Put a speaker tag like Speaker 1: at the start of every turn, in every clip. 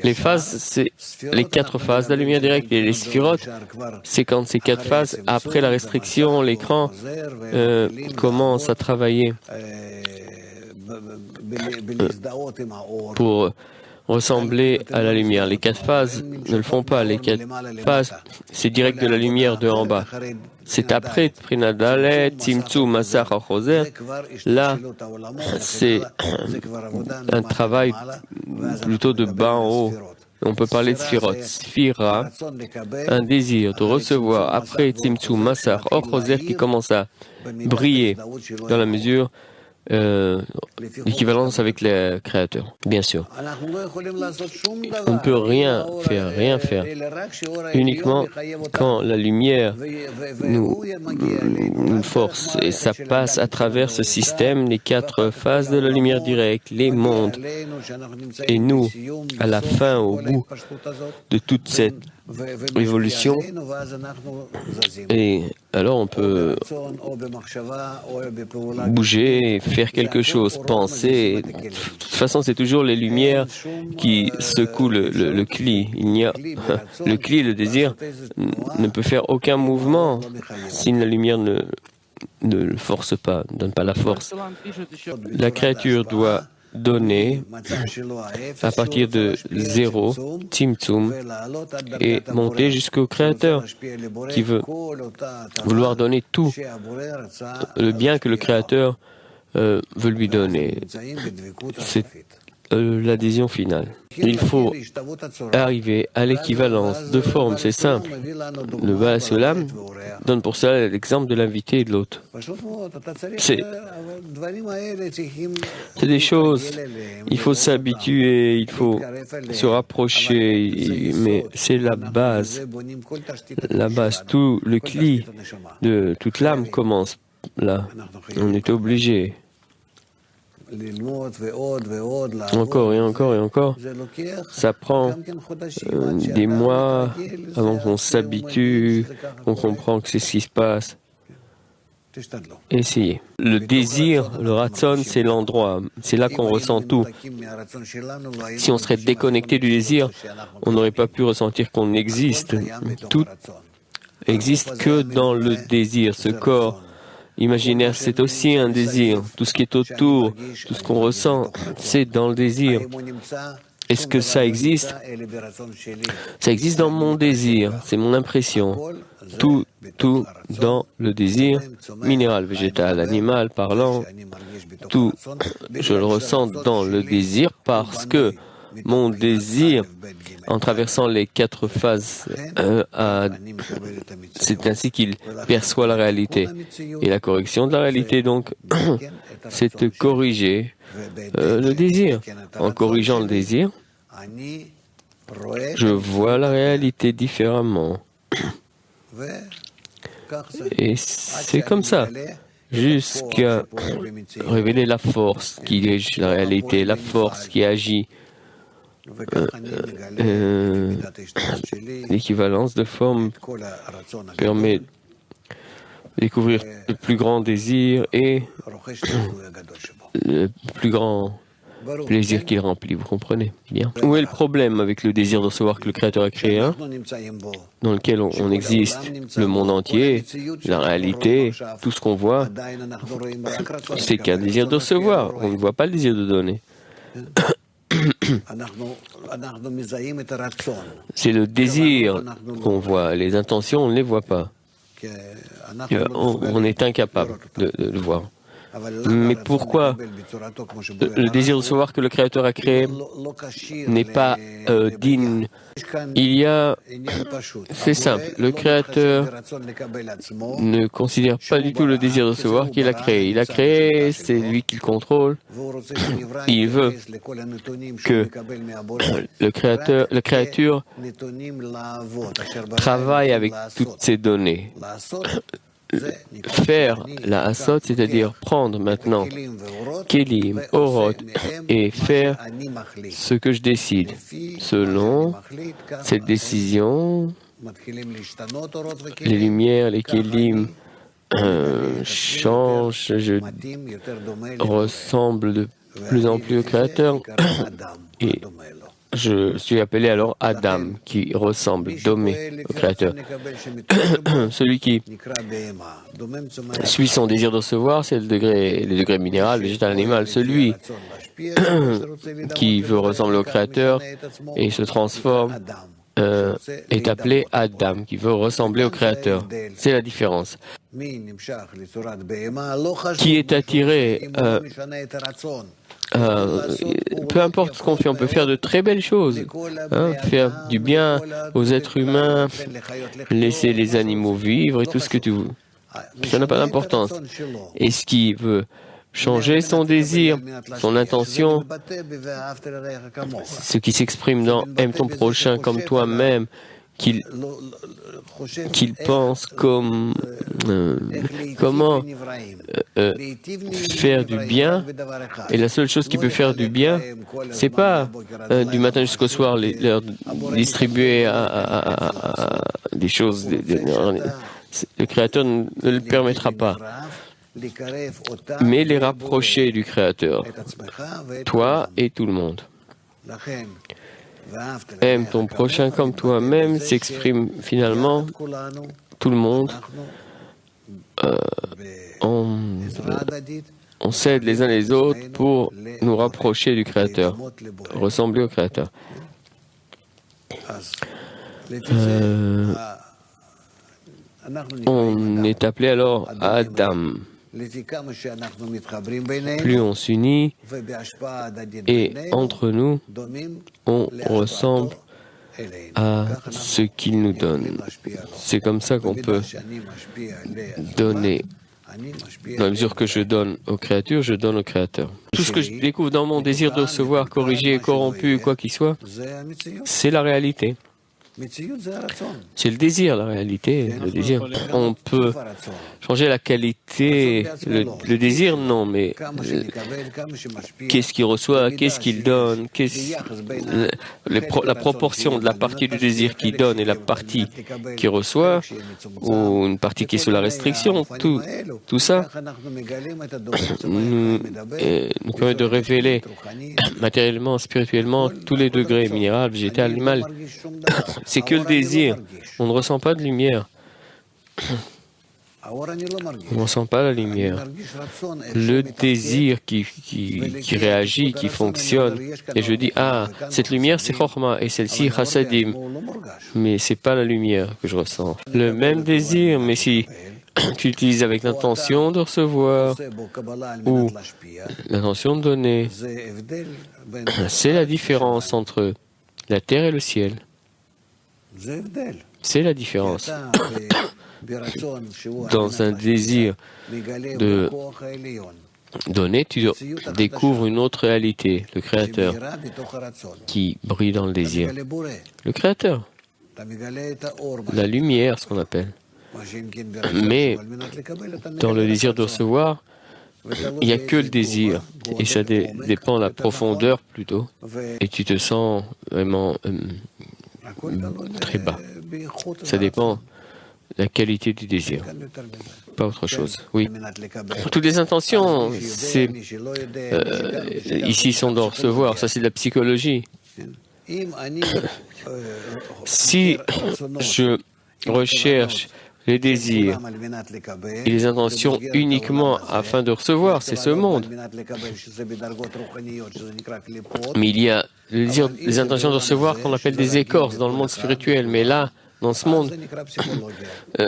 Speaker 1: Les phases, c'est les 4 phases de la lumière directe. Et les sphirotes, c'est quand ces 4 phases, après la restriction, l'écran commence à travailler pour ressembler à la lumière. Les 4 phases ne le font pas. Les 4 phases, c'est direct de la lumière de en bas. C'est après Prinadalet, Tzimtzum, Masach, Achoser. Là, c'est un travail plutôt de bas en haut. On peut parler de Sphirot. Sphira, un désir de recevoir après Tzimtzum, Masach, Achoser qui commence à briller dans la mesure l'équivalence avec les créateurs, bien sûr. On ne peut rien faire, uniquement quand la lumière nous force, et ça passe à travers ce système, les 4 phases de la lumière directe, les mondes, et nous, à la fin, au bout de toute cette évolution, et alors on peut bouger, faire quelque chose, penser. De toute façon, c'est toujours les lumières qui secouent le cli. Il n'y a le cli, le désir, ne peut faire aucun mouvement si la lumière ne le force pas, ne donne pas la force. La créature doit donner à partir de 0, Tzimtzum, et monter jusqu'au Créateur qui veut vouloir donner tout le bien que le Créateur veut lui donner. C'est l'adhésion finale. Il faut arriver à l'équivalence de forme, c'est simple. Le Baal Sulam donne pour ça l'exemple de l'invité et de l'hôte. C'est des choses, il faut s'habituer, il faut se rapprocher, mais c'est la base. La base, tout le cli de toute l'âme commence là. On est obligé. Encore et encore et encore, ça prend des mois avant qu'on s'habitue, qu'on comprend que c'est ce qui se passe. Essayez. Le désir, le ratson, c'est l'endroit, c'est là qu'on ressent tout. Si on serait déconnecté du désir, on n'aurait pas pu ressentir qu'on existe. Tout existe que dans le désir, ce corps imaginaire, c'est aussi un désir. Tout ce qui est autour, tout ce qu'on ressent, c'est dans le désir. Est-ce que ça existe? Ça existe dans mon désir, c'est mon impression. Tout dans le désir, minéral, végétal, animal, parlant, tout, je le ressens dans le désir parce que mon désir, en traversant les 4 phases, c'est ainsi qu'il perçoit la réalité. Et la correction de la réalité, donc, c'est de corriger le désir. En corrigeant le désir, je vois la réalité différemment. Et c'est comme ça, jusqu'à révéler la force qui dirige la réalité, la force qui agit. L'équivalence de forme permet de découvrir le plus grand désir et le plus grand plaisir qu'il remplit, vous comprenez bien. Où est le problème avec le désir de recevoir que le Créateur a créé, dans lequel on existe, le monde entier, la réalité, tout ce qu'on voit, c'est qu'un désir de recevoir, on ne voit pas le désir de donner. C'est le désir qu'on voit, les intentions, on ne les voit pas. On est incapable de le voir. Mais pourquoi le désir de savoir que le Créateur a créé n'est pas digne? C'est simple, le Créateur ne considère pas du tout le désir de recevoir qu'il a créé. Il a créé, c'est lui qui le contrôle. Il veut que la créature travaille avec toutes ces données. Faire la asot, c'est-à-dire prendre maintenant Kelim, Orot, et faire ce que je décide. Selon cette décision, les lumières, les Kelim changent, je ressemble de plus en plus au Créateur et je suis appelé alors Adam, qui ressemble, Domé, au Créateur. Celui qui suit son désir de recevoir, c'est le degré minéral, végétal, animal. Celui qui veut ressembler au Créateur et se transforme est appelé Adam, qui veut ressembler au Créateur. C'est la différence. Qui est attiré peu importe ce qu'on fait, on peut faire de très belles choses, hein, faire du bien aux êtres humains, laisser les animaux vivre et tout ce que tu veux. Ça n'a pas d'importance. Et ce qui veut changer son désir, son intention, ce qui s'exprime dans « aime ton prochain comme toi-même », qu'il pense comment faire du bien. Et la seule chose qui peut faire du bien, c'est pas du matin jusqu'au soir leur distribuer des choses. Le Créateur ne le permettra pas. Mais les rapprocher du Créateur, toi et tout le monde. Aime ton prochain comme toi-même s'exprime finalement tout le monde. On s'aide les uns les autres pour nous rapprocher du Créateur, ressembler au Créateur. On est appelé alors Adam. Plus on s'unit et entre nous, on ressemble à ce qu'il nous donne. C'est comme ça qu'on peut donner. Dans la mesure que je donne aux créatures, je donne au Créateur. Tout ce que je découvre dans mon désir de recevoir, corrigé, corrompu, quoi qu'il soit, c'est la réalité. C'est le désir, la réalité, le désir. On peut changer la qualité, le désir, non, mais qu'est-ce qu'il reçoit, qu'est-ce qu'il donne, la proportion de la partie du désir qu'il donne et la partie qu'il reçoit, ou une partie qui est sous la restriction, tout ça nous permet de révéler matériellement, spirituellement, tous les degrés, minéral, végétal, animal. C'est que le désir. On ne ressent pas de lumière. On ne ressent pas la lumière. Le désir qui réagit, qui fonctionne. Et je dis, cette lumière, c'est Chorma, et celle-ci, Chassadim. Mais ce n'est pas la lumière que je ressens. Le même désir, mais si tu l'utilises avec l'intention de recevoir ou l'intention de donner, c'est la différence entre la terre et le ciel. C'est la différence. Dans un désir de donner, tu découvres une autre réalité, le Créateur, qui brille dans le désir. Le Créateur, la lumière, ce qu'on appelle. Mais dans le désir de recevoir, il n'y a que le désir. Et ça dépend de la profondeur plutôt. Et tu te sens vraiment très bas. Ça dépend de la qualité du désir, pas autre chose. Oui. Toutes les intentions, ici sont de recevoir, ça c'est de la psychologie. Si je recherche les désirs et les intentions uniquement afin de recevoir, c'est ce monde. Mais il y a les intentions de recevoir qu'on appelle des écorces dans le monde spirituel. Mais là, dans ce monde,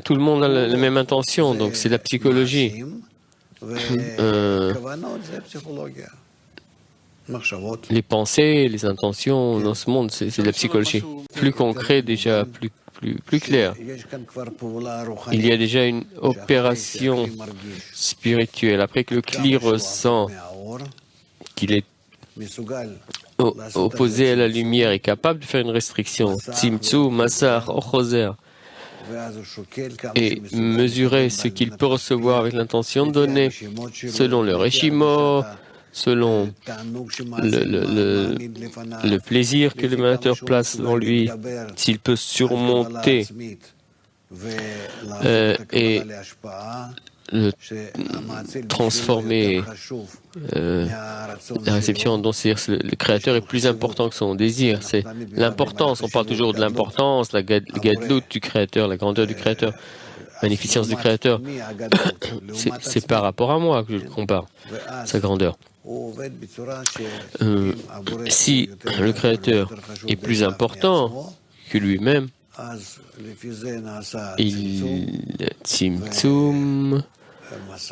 Speaker 1: tout le monde a la même intention, donc c'est la psychologie. Les pensées, les intentions dans ce monde, c'est de la psychologie. Plus concret déjà, plus clair. Il y a déjà une opération spirituelle. Après que le Kli ressent qu'il est opposé à la lumière et capable de faire une restriction, Tzimtzum, Massar, Ochoser, et mesurer ce qu'il peut recevoir avec l'intention de donner, selon le Reshimo, selon le plaisir que l'émanateur place devant lui, s'il peut surmonter et transformer la réception en don, c'est-à-dire le créateur est plus important que son désir. C'est l'importance, on parle toujours de l'importance, la gadlut du créateur, la grandeur du créateur, la magnificence du créateur. C'est par rapport à moi que je le compare, sa grandeur. Si le créateur est plus important que lui-même, il tzimtzum,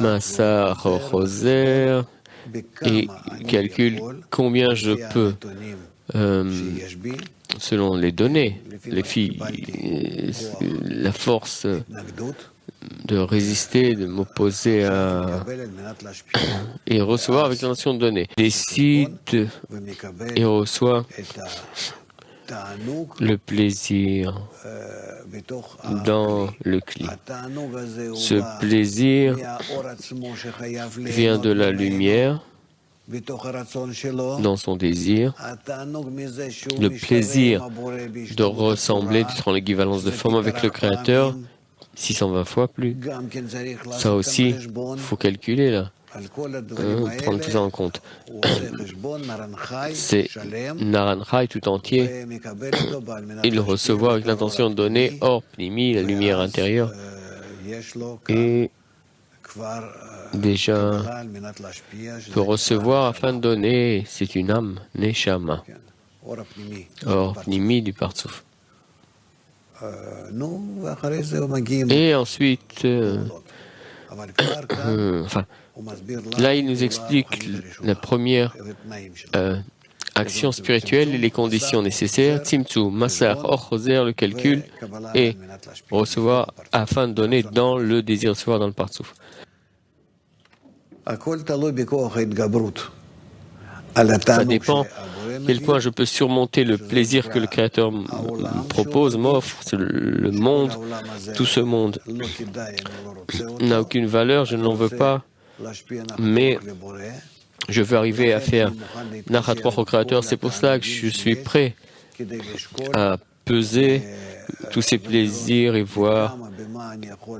Speaker 1: massa choser, et calcule combien je peux, selon les données, les filles, la force de résister, de m'opposer à et recevoir avec l'intention de donner. Décide et reçoit le plaisir dans le cli. Ce plaisir vient de la lumière dans son désir, le plaisir de ressembler, d'être en équivalence de forme avec le Créateur, 620 fois plus. Ça aussi, il faut calculer là, prendre tout ça en compte. C'est Naranchai tout entier, il le recevoir avec l'intention de donner Or Pnimi, la lumière intérieure, et déjà peut recevoir afin de donner, c'est une âme, Neshama, Or Pnimi du Partsouf. Et ensuite, là il nous explique la première action spirituelle et les conditions nécessaires, Tzimtzum, Massar, Or Choser, le calcul, et recevoir afin de donner dans le désir de recevoir dans le Partsouf. Ça dépend à quel point je peux surmonter le plaisir que le Créateur me propose, m'offre. C'est le monde, tout ce monde n'a aucune valeur, je ne l'en veux pas, mais je veux arriver à faire Nachat Ruach au Créateur. C'est pour cela que je suis prêt à peser tous ces plaisirs et voir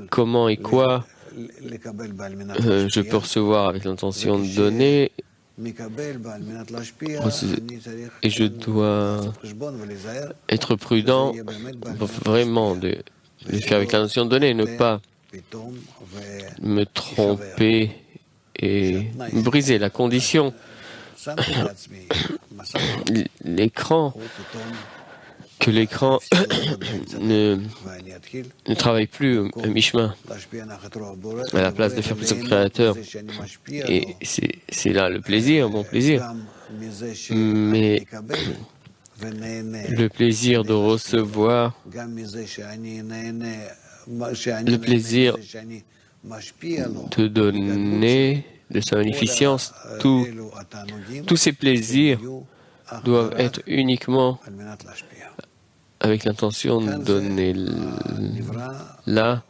Speaker 1: comment et quoi je peux recevoir avec l'intention de donner. Et je dois être prudent, vraiment, de faire avec l'intention de donner, ne pas me tromper et briser la condition. L'écran, que l'écran ne travaille plus à mi-chemin, à la place de faire plus au Créateur. Et c'est là le plaisir, mon plaisir. Mais le plaisir de recevoir, le plaisir de donner, de sa magnificence, tous ces plaisirs doivent être uniquement avec l'intention de donner. Là,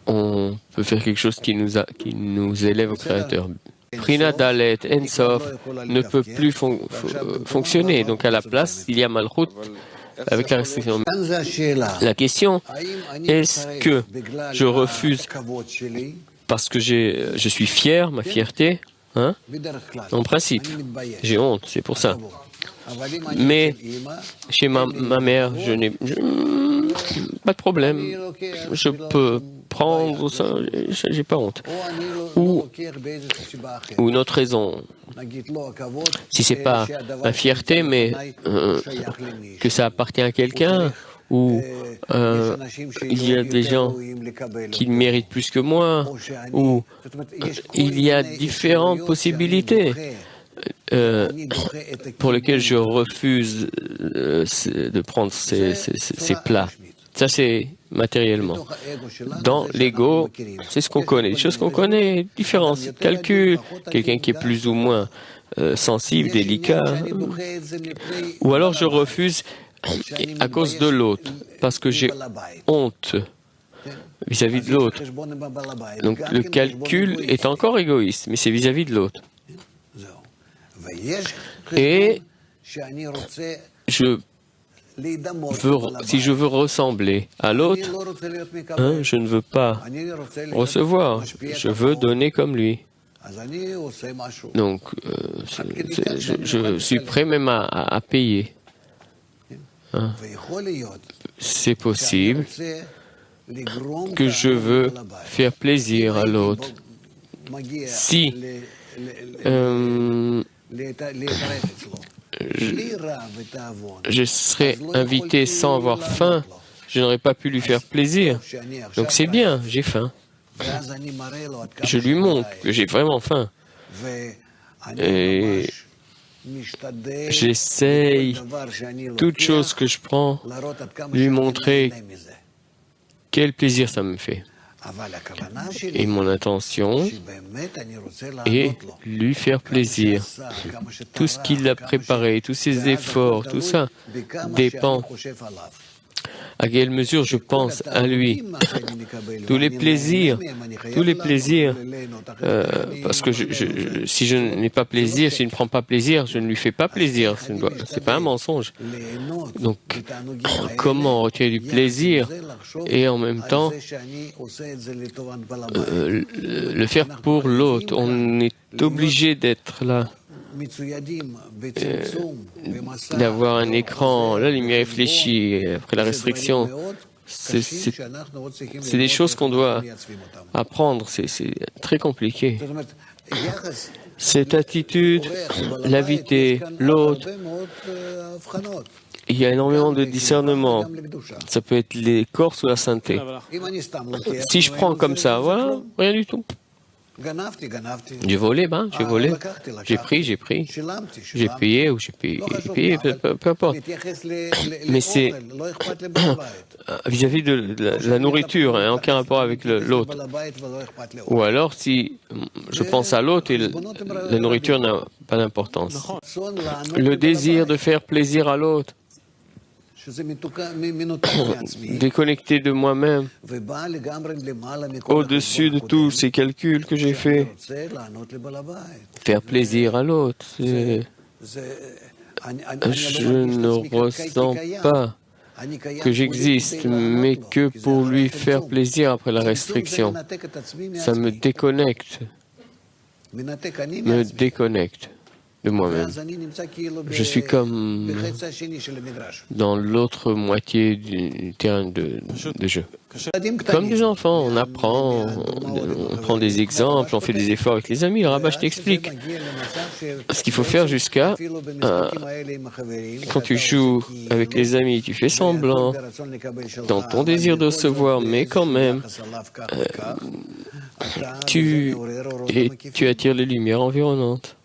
Speaker 1: on peut faire quelque chose qui nous élève au Créateur. Prina Dalet Ensof ne peut plus fonctionner. Donc à la place, il y a Malchut avec la restriction. La question, est-ce que je refuse parce que je suis fier, ma fierté, hein? En principe, j'ai honte, c'est pour ça. Mais chez ma mère, je n'ai pas de problème. Je peux prendre ça, j'ai pas honte. Ou une autre raison, si c'est pas ma fierté, mais que ça appartient à quelqu'un, ou il y a des gens qui méritent plus que moi, ou il y a différentes possibilités pour lesquelles je refuse de prendre ces plats. Ça, c'est matériellement. Dans l'ego, c'est ce qu'on connaît. Les choses qu'on connaît, différence, calcul, quelqu'un qui est plus ou moins sensible, délicat. Ou alors je refuse à cause de l'autre, parce que j'ai honte vis-à-vis de l'autre. Donc le calcul est encore égoïste, mais c'est vis-à-vis de l'autre. Et si je veux ressembler à l'autre, je ne veux pas recevoir, je veux donner comme lui. Donc, je suis prêt même à payer. Hein. C'est possible que je veux faire plaisir à l'autre. Si je serais invité sans avoir faim, je n'aurais pas pu lui faire plaisir. Donc c'est bien, j'ai faim. Je lui montre que j'ai vraiment faim. Et j'essaye, toute chose que je prends, lui montrer quel plaisir ça me fait. Et mon intention est lui faire plaisir. Tout ce qu'il a préparé, tous ses efforts, tout ça dépend à quelle mesure je pense à lui. Tous les plaisirs, parce que si je n'ai pas plaisir, si je ne prends pas plaisir, je ne lui fais pas plaisir. Ce n'est pas un mensonge. Donc, comment retirer du plaisir et en même temps le faire pour l'autre? On est obligé d'être là. D'avoir un écran, la lumière est fléchie après la restriction, c'est des choses qu'on doit apprendre, c'est très compliqué. Cette attitude, l'inviter, l'autre, il y a énormément de discernement. Ça peut être les corps ou la sainteté. Si je prends comme ça, voilà, rien du tout. J'ai volé, j'ai volé. J'ai pris. J'ai payé ou j'ai payé, peu importe. Mais c'est vis-à-vis de la nourriture, aucun rapport avec l'autre. Ou alors, si je pense à l'autre et la nourriture n'a pas d'importance. Le désir de faire plaisir à l'autre, déconnecté de moi-même, au-dessus de tous ces calculs que j'ai faits, faire plaisir à l'autre. Je ne ressens pas que j'existe, mais que pour lui faire plaisir après la restriction. Ça me déconnecte de moi-même. Je suis comme dans l'autre moitié du terrain de jeu. Comme des enfants, on apprend, on prend des exemples, on fait des efforts avec les amis. Le rabbin, je t'explique ce qu'il faut faire jusqu'à quand tu joues avec les amis, tu fais semblant dans ton désir de recevoir, mais quand même, tu attires les lumières environnantes.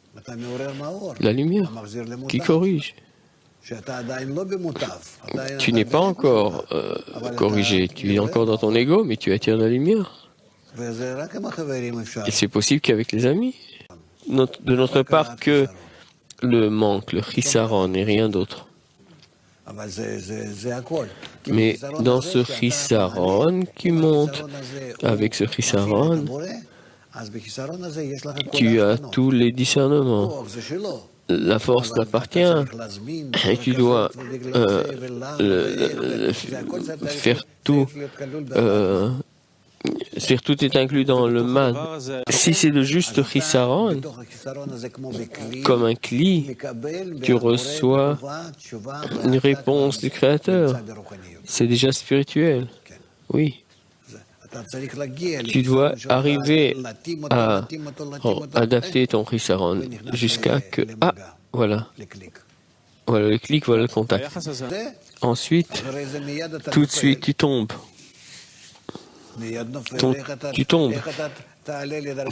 Speaker 1: La lumière qui corrige. Tu n'es pas encore corrigé, tu es encore dans ton ego, mais tu attires la lumière. Et c'est possible qu'avec les amis, de notre part, que le manque, le chisaron et rien d'autre. Mais dans ce chisaron qui monte, avec ce chisaron, tu as tous les discernements. La force t'appartient et tu dois faire tout. C'est-à-dire tout est inclus dans le man. Si c'est le juste chisaron, comme un cli, tu reçois une réponse du Créateur. C'est déjà spirituel. Oui. Tu dois arriver à adapter ton chisaron jusqu'à que... Ah, voilà. Voilà le clic, voilà le contact. Ensuite, tout de suite, tu tombes. Tu tombes.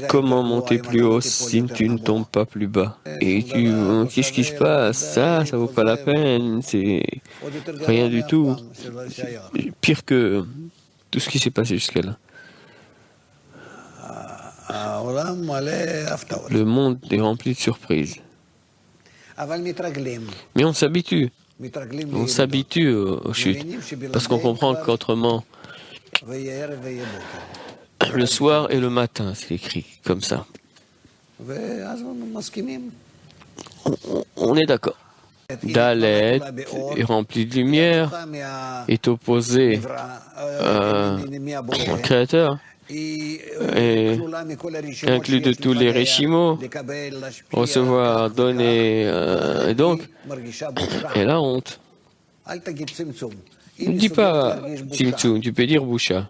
Speaker 1: Comment monter plus haut si tu ne tombes pas plus bas? Et qu'est-ce qui se passe? Ça vaut pas la peine. C'est rien du tout. Pire que tout ce qui s'est passé jusqu'à là. Le monde est rempli de surprises. Mais on s'habitue. On s'habitue aux chutes. Parce qu'on comprend qu'autrement, le soir et le matin, c'est écrit comme ça. On est d'accord. Dalet est rempli de lumière, est opposé au Créateur et inclus de tous les Réchimos, recevoir, donner, et donc, et la honte. Ne dis pas Tzimtzum, tu peux dire Boucha.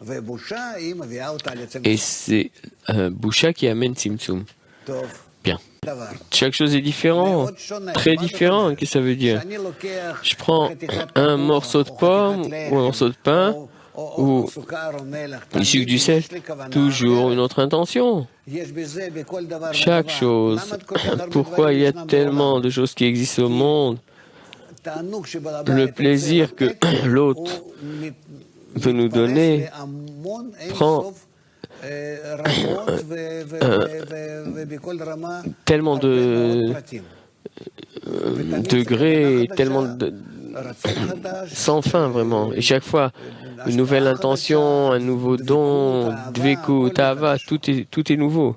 Speaker 1: Et c'est Boucha qui amène Tzimtzum. Bien. Chaque chose est différente, très différent. Qu'est-ce que ça veut dire? Je prends un morceau de pomme ou un morceau de pain ou du sucre du sel, toujours une autre intention. Chaque chose. Pourquoi il y a tellement de choses qui existent au monde? Le plaisir que l'autre peut nous donner prend tellement de degrés, tellement de sans fin vraiment. Et chaque fois, une nouvelle intention, un nouveau don, dveku, tava, tout est nouveau.